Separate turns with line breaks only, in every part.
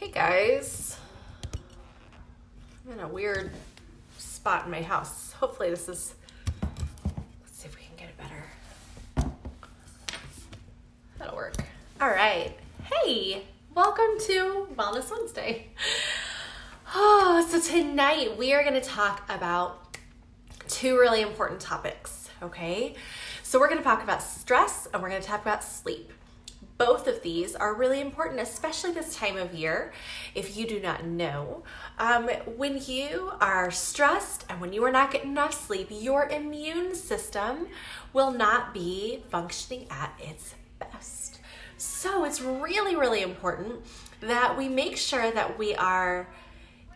Hey guys, I'm in a weird spot in my house. Hopefully let's see if we can get it better. That'll work. All right. Hey, welcome to Wellness Wednesday. So tonight we are going to talk about two really important topics, okay? So we're going to talk about stress and we're going to talk about sleep. Both of these are really important, especially this time of year. If you do not know, when you are stressed and when you are not getting enough sleep, your immune system will not be functioning at its best. So it's really, really important that we make sure that we are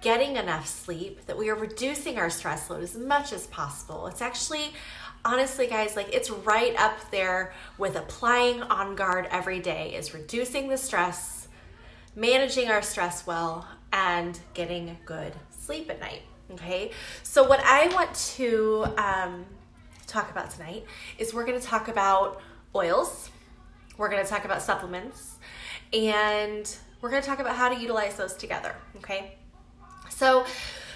getting enough sleep, that we are reducing our stress load as much as possible. It's actually, honestly guys, like it's right up there with applying On Guard every day, is reducing the stress, managing our stress well, and getting good sleep at night, okay? So what I want to talk about tonight is we're gonna talk about oils, we're gonna talk about supplements, and we're gonna talk about how to utilize those together, okay? So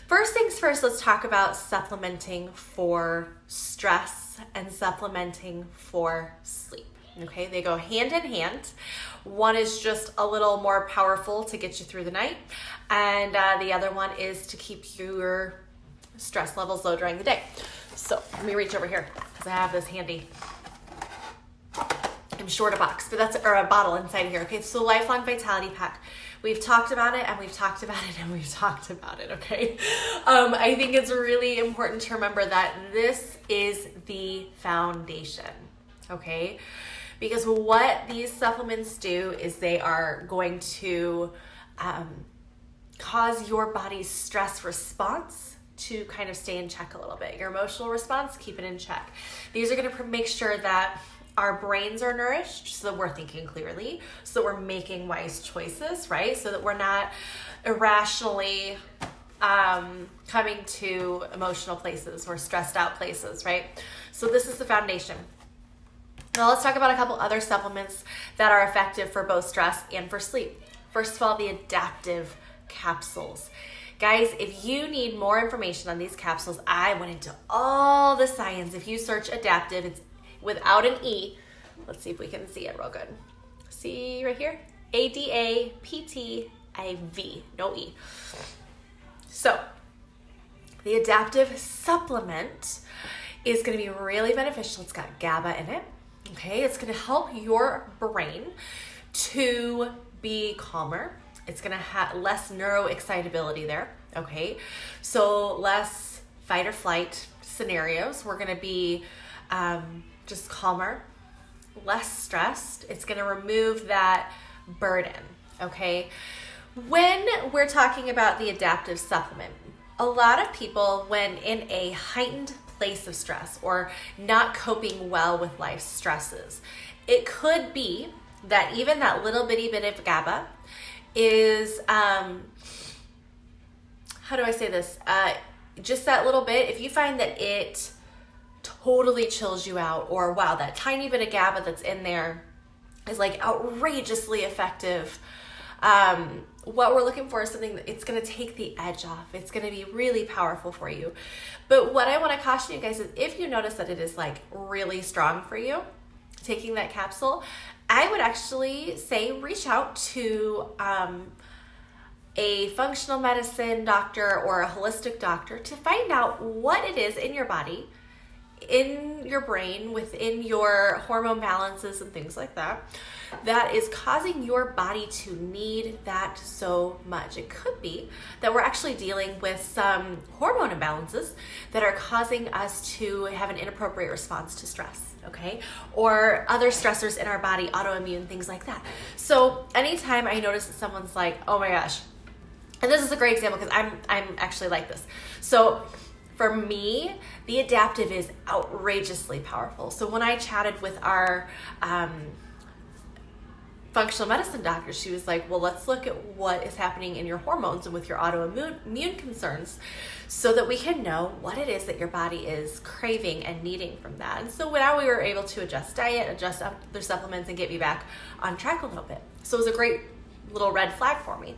first things first, let's talk about supplementing for stress and supplementing for sleep. Okay, they go hand in hand. One is just a little more powerful to get you through the night, and the other one is to keep your stress levels low during the day. So let me reach over here because I have this handy. I'm short a box, but or a bottle inside of here. Okay, so Lifelong Vitality Pack. We've talked about it and we've talked about it and we've talked about it, okay? I think it's really important to remember that this is the foundation, okay? Because what these supplements do is they are going to cause your body's stress response to kind of stay in check a little bit. Your emotional response, keep it in check. These are gonna make sure that our brains are nourished so that we're thinking clearly, so that we're making wise choices, right? So that we're not irrationally coming to emotional places or stressed out places, right? So this is the foundation. Now let's talk about a couple other supplements that are effective for both stress and for sleep. First of all, the adaptive capsules. Guys, if you need more information on these capsules, I went into all the science. If you search adaptive, it's without an E. Let's see if we can see it real good. See right here? ADAPTIV, no E. So the adaptive supplement is going to be really beneficial. It's got GABA in it. Okay, it's going to help your brain to be calmer. It's going to have less neuroexcitability there. Okay, so less fight or flight scenarios. We're going to be just calmer, less stressed. It's going to remove that burden, okay? When we're talking about the adaptive supplement, a lot of people, when in a heightened place of stress or not coping well with life's stresses, it could be that even that little bitty bit of GABA is, how do I say this? Just that little bit, if you find that it totally chills you out, or wow, that tiny bit of GABA that's in there is like outrageously effective. What we're looking for is something that it's going to take the edge off. It's going to be really powerful for you. But what I want to caution you guys is if you notice that it is like really strong for you, taking that capsule, I would actually say reach out to a functional medicine doctor or a holistic doctor to find out what it is in your body, in your brain, within your hormone balances and things like that, that is causing your body to need that so much. It could be that we're actually dealing with some hormone imbalances that are causing us to have an inappropriate response to stress, okay? Or other stressors in our body, autoimmune, things like that. So anytime I notice that someone's like, oh my gosh, and this is a great example because I'm actually like this. So for me, the adaptive is outrageously powerful. So when I chatted with our functional medicine doctor, she was like, well, let's look at what is happening in your hormones and with your autoimmune concerns so that we can know what it is that your body is craving and needing from that. And so now we were able to adjust diet, adjust other supplements, and get me back on track a little bit. So it was a great little red flag for me.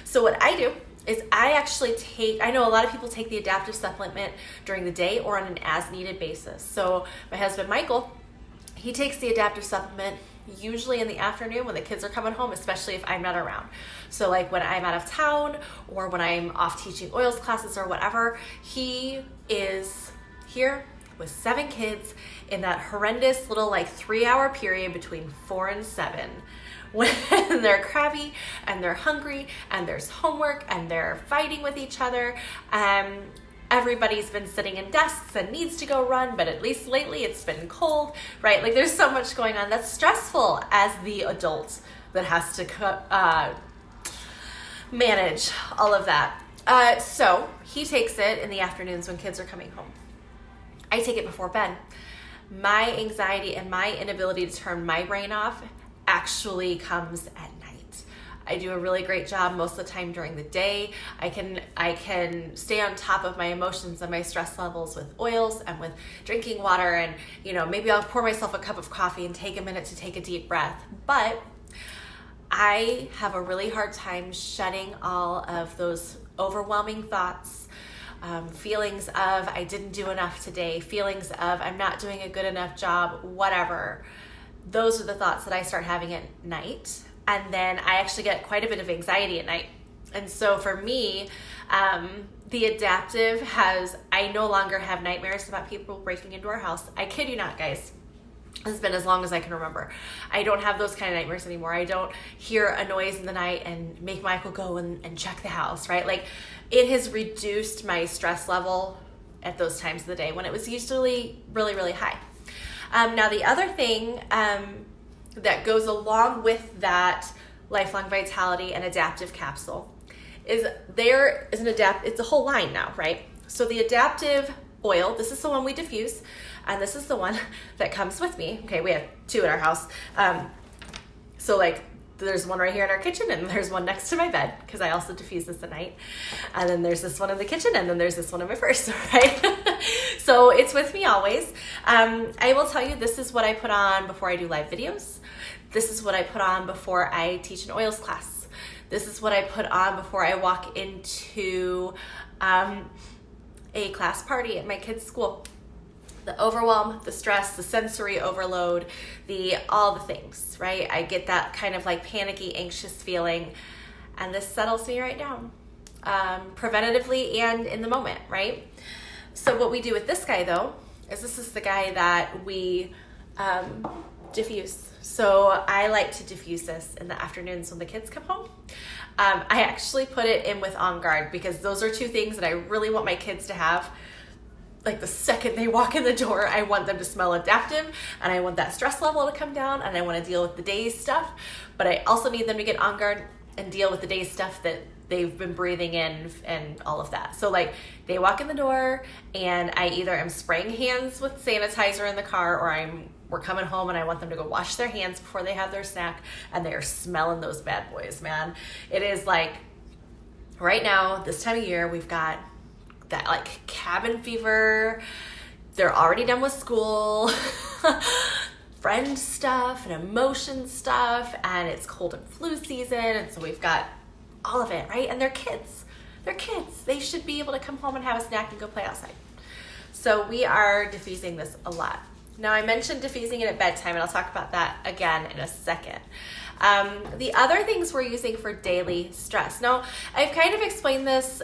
So what I do is I know a lot of people take the adaptive supplement during the day or on an as needed basis. So my husband, Michael, he takes the adaptive supplement usually in the afternoon when the kids are coming home, especially if I'm not around. So like when I'm out of town or when I'm off teaching oils classes or whatever, he is here with 7 kids in that horrendous little like 3-hour period between 4 and 7 when they're crabby and they're hungry and there's homework and they're fighting with each other. Everybody's been sitting in desks and needs to go run, but at least lately it's been cold, right? Like there's so much going on that's stressful as the adult that has to manage all of that. So he takes it in the afternoons when kids are coming home. I take it before bed. My anxiety and my inability to turn my brain off actually comes at night. I do a really great job most of the time during the day. I can stay on top of my emotions and my stress levels with oils and with drinking water, and maybe I'll pour myself a cup of coffee and take a minute to take a deep breath. But I have a really hard time shutting all of those overwhelming thoughts, feelings of I didn't do enough today, feelings of I'm not doing a good enough job, whatever. Those are the thoughts that I start having at night. And then I actually get quite a bit of anxiety at night. And so for me, the adaptive I no longer have nightmares about people breaking into our house. I kid you not, guys. This has been as long as I can remember. I don't have those kind of nightmares anymore. I don't hear a noise in the night and make Michael go and check the house, right? Like it has reduced my stress level at those times of the day when it was usually really, really high. Now the other thing that goes along with that lifelong vitality and adaptive capsule is it's a whole line now, right? So the adaptive oil, this is the one we diffuse, and this is the one that comes with me. Okay, we have 2 in our house. So like there's one right here in our kitchen and there's one next to my bed because I also diffuse this at night. And then there's this one in the kitchen and then there's this one in my purse, right? So it's with me always. I will tell you, this is what I put on before I do live videos. This is what I put on before I teach an oils class. This is what I put on before I walk into a class party at my kids' school. The overwhelm, the stress, the sensory overload, all the things, right? I get that kind of like panicky, anxious feeling, and this settles me right down, preventatively and in the moment, right? So what we do with this guy though, is this is the guy that we diffuse. So I like to diffuse this in the afternoons when the kids come home. I actually put it in with On Guard because those are 2 things that I really want my kids to have. Like the second they walk in the door, I want them to smell adaptive and I want that stress level to come down and I want to deal with the day's stuff. But I also need them to get On Guard and deal with the day's stuff that they've been breathing in and all of that. So like they walk in the door and I either am spraying hands with sanitizer in the car or we're coming home and I want them to go wash their hands before they have their snack, and they're smelling those bad boys, man. It is like right now, this time of year, we've got that like cabin fever. They're already done with school, friend stuff and emotion stuff, and it's cold and flu season, and so we've got all of it, right? And they're kids. They should be able to come home and have a snack and go play outside. So we are diffusing this a lot. Now I mentioned diffusing it at bedtime, and I'll talk about that again in a second. The other things we're using for daily stress. Now I've kind of explained this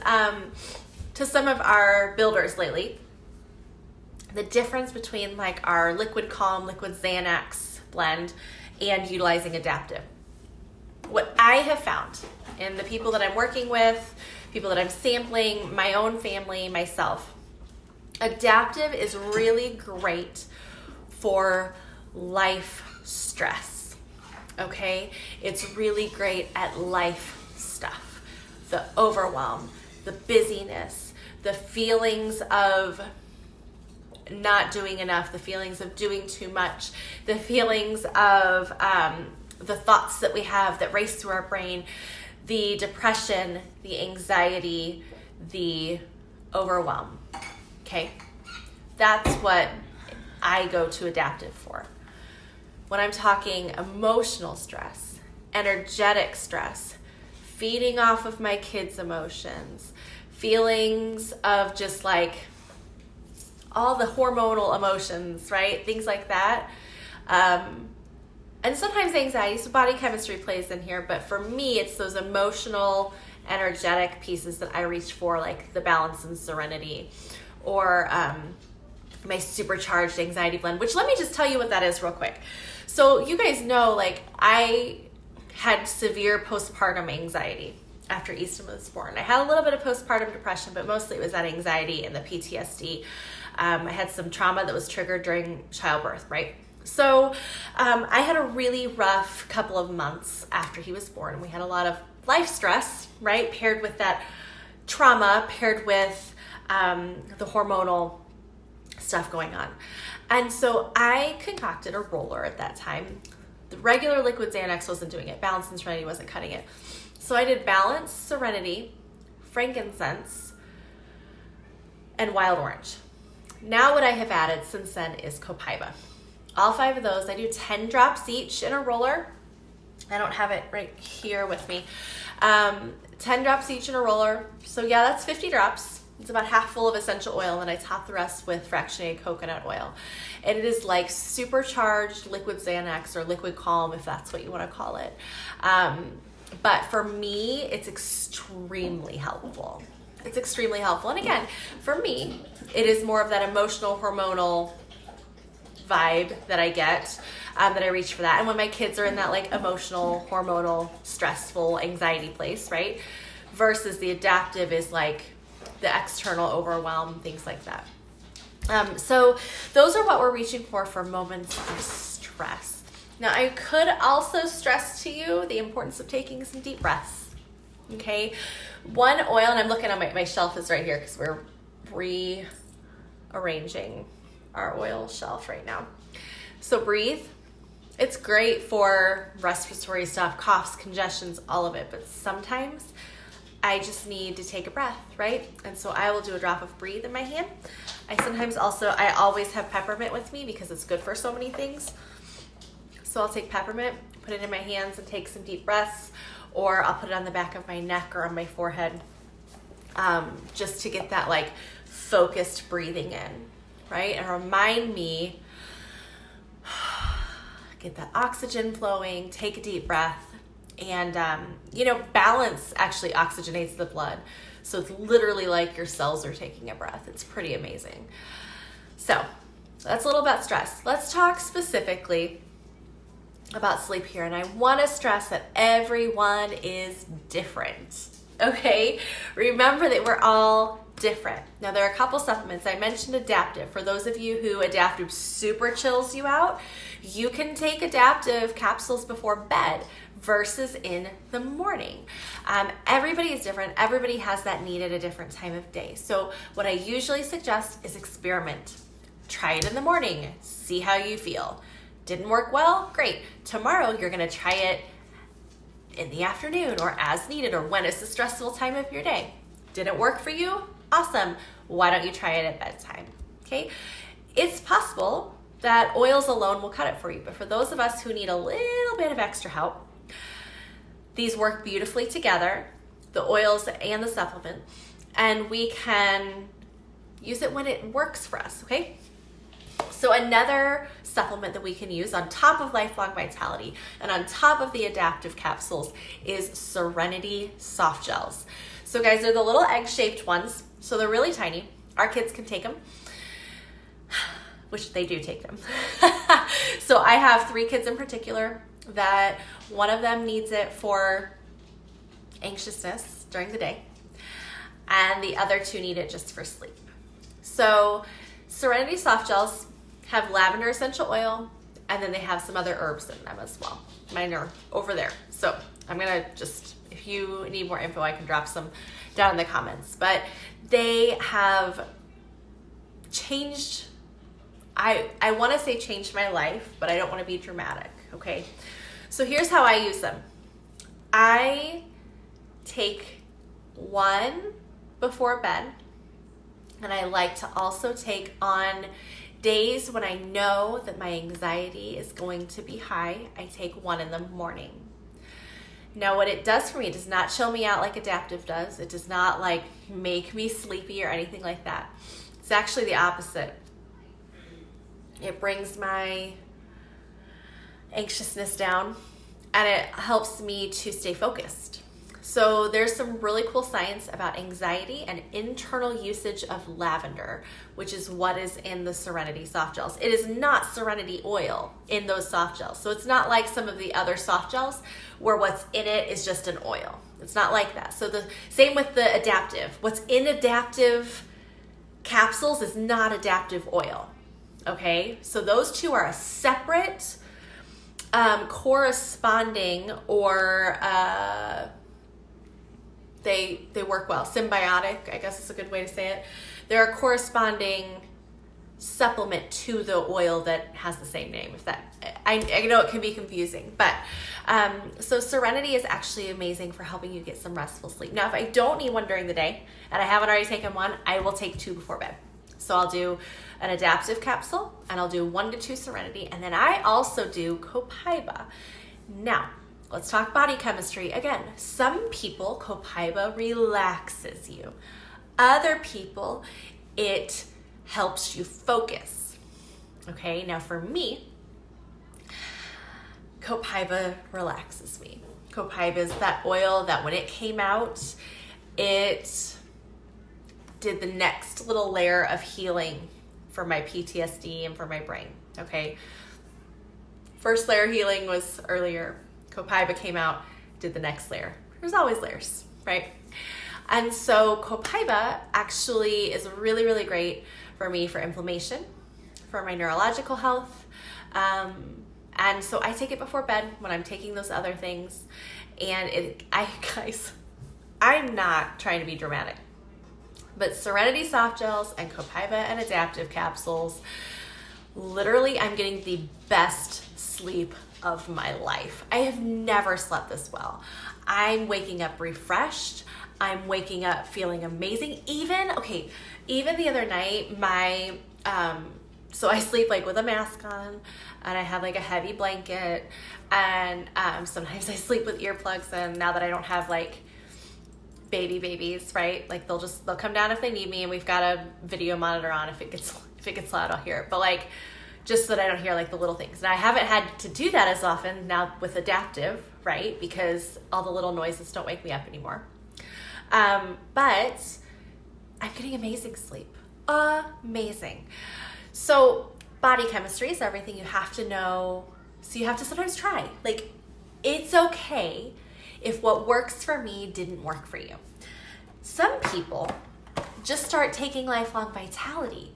to some of our builders lately. The difference between like our Liquid Calm, Liquid Xanax blend and utilizing adaptive. What I have found in the people that I'm working with, people that I'm sampling, my own family, myself, adaptive is really great for life stress, okay? It's really great at life stuff. The overwhelm, the busyness, the feelings of not doing enough, the feelings of doing too much, the feelings of the thoughts that we have that race through our brain, the depression, the anxiety, the overwhelm, okay? That's what I go to adaptive for. When I'm talking emotional stress energetic stress, feeding off of my kids' emotions, feelings of just like all the hormonal emotions, right? Things like that. And sometimes anxiety, so body chemistry plays in here, but for me, it's those emotional, energetic pieces that I reach for, like the balance and serenity, or my Supercharged anxiety blend, which let me just tell you what that is real quick. So you guys know, like, I had severe postpartum anxiety after Easton was born. I had a little bit of postpartum depression, but mostly it was that anxiety and the PTSD. I had some trauma that was triggered during childbirth, right? So I had a really rough couple of months after he was born. We had a lot of life stress, right? Paired with that trauma, paired with the hormonal stuff going on. And so I concocted a roller at that time. The regular liquid Xanax wasn't doing it. Balance and Serenity wasn't cutting it. So I did Balance, Serenity, frankincense, and wild orange. Now what I have added since then is Copaiba. All 5 of those, I do 10 drops each in a roller. I don't have it right here with me. 10 drops each in a roller. So yeah, that's 50 drops. It's about half full of essential oil, and I top the rest with fractionated coconut oil. And it is like supercharged liquid Xanax or liquid Calm, if that's what you want to call it. But for me, it's extremely helpful. It's extremely helpful. And again, for me, it is more of that emotional, hormonal vibe that I get, that I reach for that. And when my kids are in that like emotional, hormonal, stressful, anxiety place, right? Versus the adaptive is like the external overwhelm, things like that. So those are what we're reaching for moments of stress. Now, I could also stress to you the importance of taking some deep breaths. Okay, one oil, and I'm looking on my shelf is right here because we're rearranging our oil shelf right now. So breathe. It's great for respiratory stuff, coughs, congestions, all of it. But sometimes I just need to take a breath, right? And so I will do a drop of breathe in my hand. I always have peppermint with me because it's good for so many things. So I'll take peppermint, put it in my hands and take some deep breaths, or I'll put it on the back of my neck or on my forehead, just to get that like focused breathing in, right? And remind me, get that oxygen flowing, take a deep breath. And, balance actually oxygenates the blood. So it's literally like your cells are taking a breath. It's pretty amazing. So that's a little about stress. Let's talk specifically about sleep here. And I want to stress that everyone is different. Okay? Remember that we're all different. Now, there are a couple supplements. I mentioned adaptive. For those of you who adaptive super chills you out, you can take adaptive capsules before bed versus in the morning. Everybody is different. Everybody has that need at a different time of day. So what I usually suggest is experiment. Try it in the morning. See how you feel. Didn't work well? Great. Tomorrow you're going to try it in the afternoon or as needed or when it's the stressful time of your day. Didn't work for you? Awesome. Why don't you try it at bedtime? Okay. It's possible that oils alone will cut it for you, but for those of us who need a little bit of extra help, these work beautifully together, the oils and the supplement, and we can use it when it works for us, okay? So another supplement that we can use on top of Lifelong Vitality and on top of the adaptive capsules is Serenity soft gels. So guys, they're the little egg-shaped ones, so they're really tiny. Our kids can take them, which they do take them. So I have 3 kids in particular that one of them needs it for anxiousness during the day, and the other 2 need it just for sleep. So Serenity soft gels have lavender essential oil, and then they have some other herbs in them as well. Mine are over there. So I'm gonna just, if you need more info, I can drop some down in the comments. But they have changed, I wanna say changed my life, but I don't wanna be dramatic, okay? So here's how I use them. I take 1 before bed, and I like to also take on days when I know that my anxiety is going to be high. I take 1 in the morning. Now what it does for me, it does not chill me out like Adaptive does. It does not like make me sleepy or anything like that. It's actually the opposite. It brings my anxiousness down and it helps me to stay focused. So there's some really cool science about anxiety and internal usage of lavender, which is what is in the Serenity soft gels. It is not Serenity oil in those soft gels. So it's not like some of the other soft gels where what's in it is just an oil. It's not like that. So the same with the Adaptive. What's in Adaptive capsules is not Adaptive oil. Okay? So those two are a separate corresponding or they work well. Symbiotic, I guess is a good way to say it. They're a corresponding supplement to the oil that has the same name. If that, I know it can be confusing, but so Serenity is actually amazing for helping you get some restful sleep. Now, if I don't need one during the day and I haven't already taken one, I will take 2 before bed. So I'll do an Adaptive capsule and I'll do 1 to 2 Serenity, and then I also do Copaiba. Now, let's talk body chemistry. Again, some people, Copaiba relaxes you. Other people, it helps you focus. Okay, now for me, Copaiba relaxes me. Copaiba is that oil that when it came out, it did the next little layer of healing for my PTSD and for my brain. Okay, first layer healing was earlier. Copaiba came out, did the next layer. There's always layers, right? And so Copaiba actually is really, really great for me for inflammation, for my neurological health. And so I take it before bed when I'm taking those other things. And guys, I'm not trying to be dramatic, but Serenity soft gels and Copaiba and Adaptive capsules, literally I'm getting the best sleep of my life. I have never slept this well. I'm waking up refreshed. I'm waking up feeling amazing. Even the other night, so I sleep like with a mask on and I have like a heavy blanket, and sometimes I sleep with earplugs in now that I don't have like babies, right? Like they'll come down if they need me, and we've got a video monitor on. If it gets loud, I'll hear it. But like, just so that I don't hear like the little things. And I haven't had to do that as often now with Adaptive, right? Because all the little noises don't wake me up anymore. But I'm getting amazing sleep. Amazing. So body chemistry is everything you have to know. So you have to sometimes try. Like, it's okay if what works for me didn't work for you. Some people just start taking Lifelong Vitality,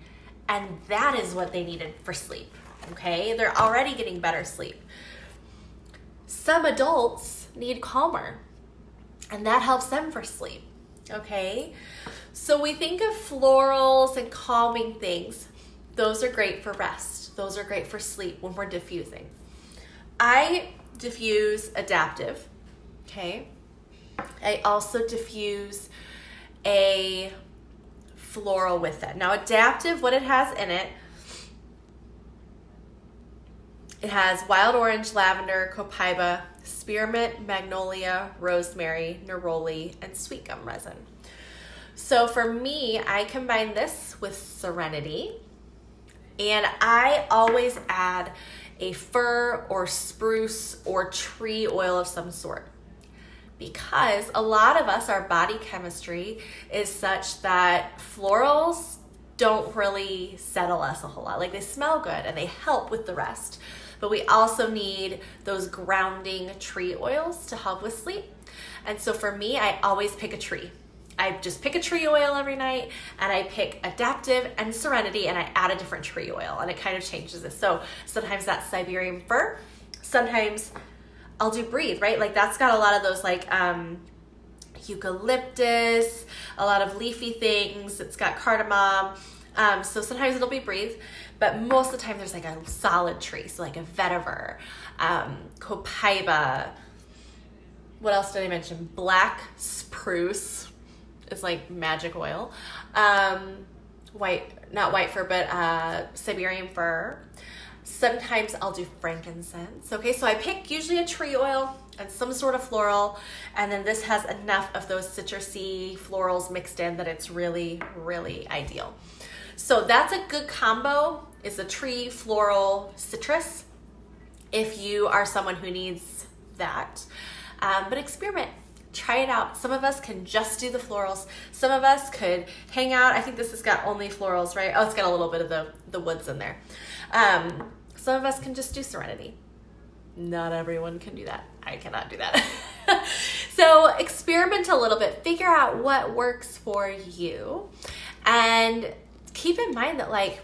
and that is what they needed for sleep, okay? They're already getting better sleep. Some adults need Calmer, and that helps them for sleep, okay? So we think of florals and calming things. Those are great for rest. Those are great for sleep when we're diffusing. I diffuse Adaptive, okay? I also diffuse a floral with it. Now Adaptive, what it has in it, it has wild orange, lavender, copaiba, spearmint, magnolia, rosemary, neroli, and sweet gum resin. So for me, I combine this with Serenity, and I always add a fir or spruce or tree oil of some sort, because a lot of us, our body chemistry is such that florals don't really settle us a whole lot. Like, they smell good and they help with the rest, but we also need those grounding tree oils to help with sleep. And so for me, I always pick a tree. I just pick a tree oil every night, and I pick Adaptive and Serenity, and I add a different tree oil, and it kind of changes it. So sometimes that's Siberian fir, sometimes I'll do Breathe, right? Like, that's got a lot of those like eucalyptus, a lot of leafy things. It's got cardamom. So sometimes it'll be Breathe, but most of the time there's like a solid tree. So like a vetiver, copaiba. What else did I mention? Black spruce is like magic oil. Not white fir, but Siberian fir. Sometimes I'll do frankincense. Okay, so I pick usually a tree oil, and some sort of floral. And then this has enough of those citrusy florals mixed in that it's really, really ideal. So that's a good combo, is the tree, floral, citrus, if you are someone who needs that. But experiment. Try it out. Some of us can just do the florals. Some of us could hang out. I think this has got only florals, right? Oh, it's got a little bit of the woods in there. Some of us can just do Serenity. Not everyone can do that. I cannot do that. So experiment a little bit. Figure out what works for you. And keep in mind that like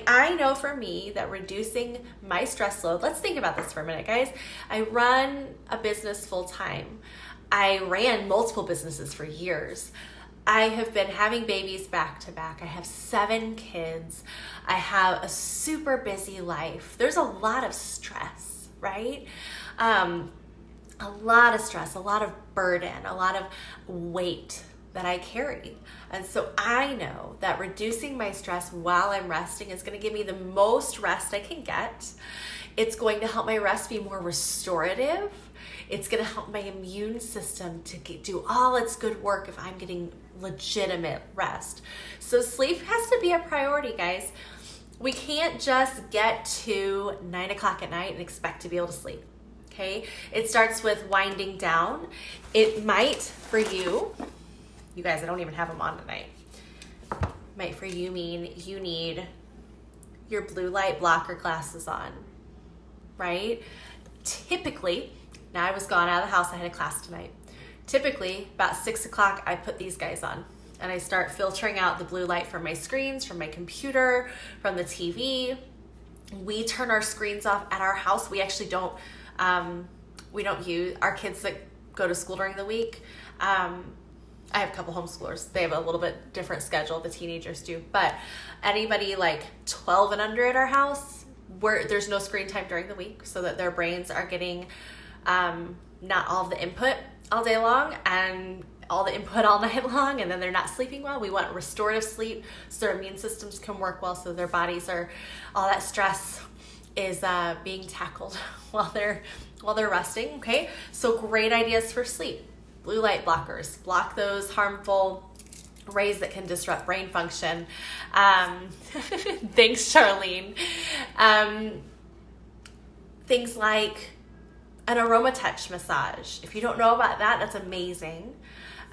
I know for me that reducing my stress load, let's think about this for a minute, guys. I run a business full time. I ran multiple businesses for years. I have been having babies back to back. I have 7 kids. I have a super busy life. There's a lot of stress, right? A lot of stress, a lot of burden, a lot of weight that I carry. And so I know that reducing my stress while I'm resting is going to give me the most rest I can get. It's going to help my rest be more restorative. It's going to help my immune system to do all its good work if I'm getting legitimate rest. So sleep has to be a priority, guys. We can't just get to 9 o'clock at night and expect to be able to sleep. Okay? It starts with winding down. It might, for you guys, I don't even have them on tonight, might for you mean you need your blue light blocker glasses on, right? Typically, now I was gone out of the house, I had a class tonight. Typically, about 6 o'clock, I put these guys on and I start filtering out the blue light from my screens, from my computer, from the TV. We turn our screens off at our house. We actually don't, we don't use, our kids that go to school during the week, I have a couple homeschoolers. They have a little bit different schedule, the teenagers do, but anybody like 12 and under at our house, there's no screen time during the week so that their brains are getting not all of the input all day long and all the input all night long, and then they're not sleeping well. We want restorative sleep so their immune systems can work well, so their bodies are, all that stress is being tackled while they're resting, okay? So great ideas for sleep. Blue light blockers, block those harmful rays that can disrupt brain function. Thanks, Charlene. Things like an aroma touch massage. If you don't know about that, that's amazing.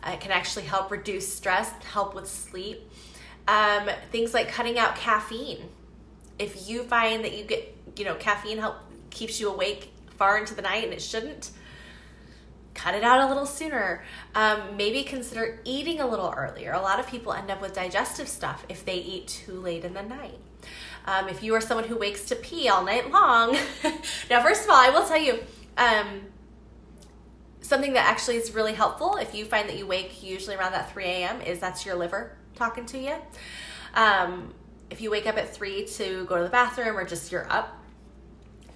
It can actually help reduce stress, help with sleep. Things like cutting out caffeine. If you find that you get, caffeine keeps you awake far into the night and it shouldn't, cut it out a little sooner. Maybe consider eating a little earlier. A lot of people end up with digestive stuff if they eat too late in the night. If you are someone who wakes to pee all night long, now first of all, I will tell you, something that actually is really helpful if you find that you wake usually around that 3 a.m. is that's your liver talking to you. If you wake up at 3 to go to the bathroom or just you're up,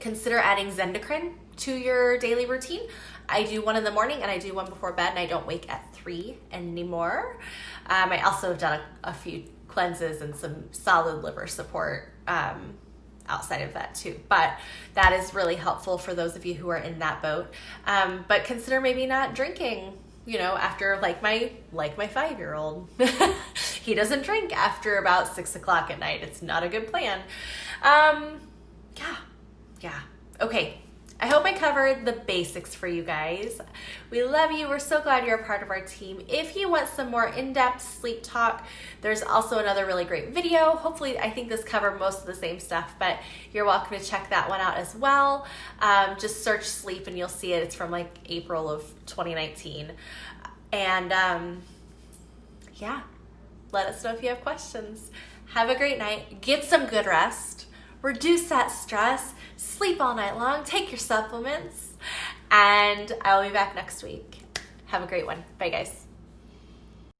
consider adding Zendocrine to your daily routine. I do one in the morning and I do one before bed, and I don't wake at 3 anymore. I also have done a few cleanses and some solid liver support outside of that too. But that is really helpful for those of you who are in that boat. But consider maybe not drinking, after like my 5-year-old. He doesn't drink after about 6 o'clock at night. It's not a good plan. Yeah. Okay. I hope I covered the basics for you guys. We love you. We're so glad you're a part of our team. If you want some more in-depth sleep talk, there's also another really great video. Hopefully, I think this covered most of the same stuff, but you're welcome to check that one out as well. Just search sleep and you'll see it. It's from like April of 2019. And let us know if you have questions. Have a great night. Get some good rest. Reduce that stress. Sleep all night long. Take your supplements. And I will be back next week. Have a great one. Bye, guys.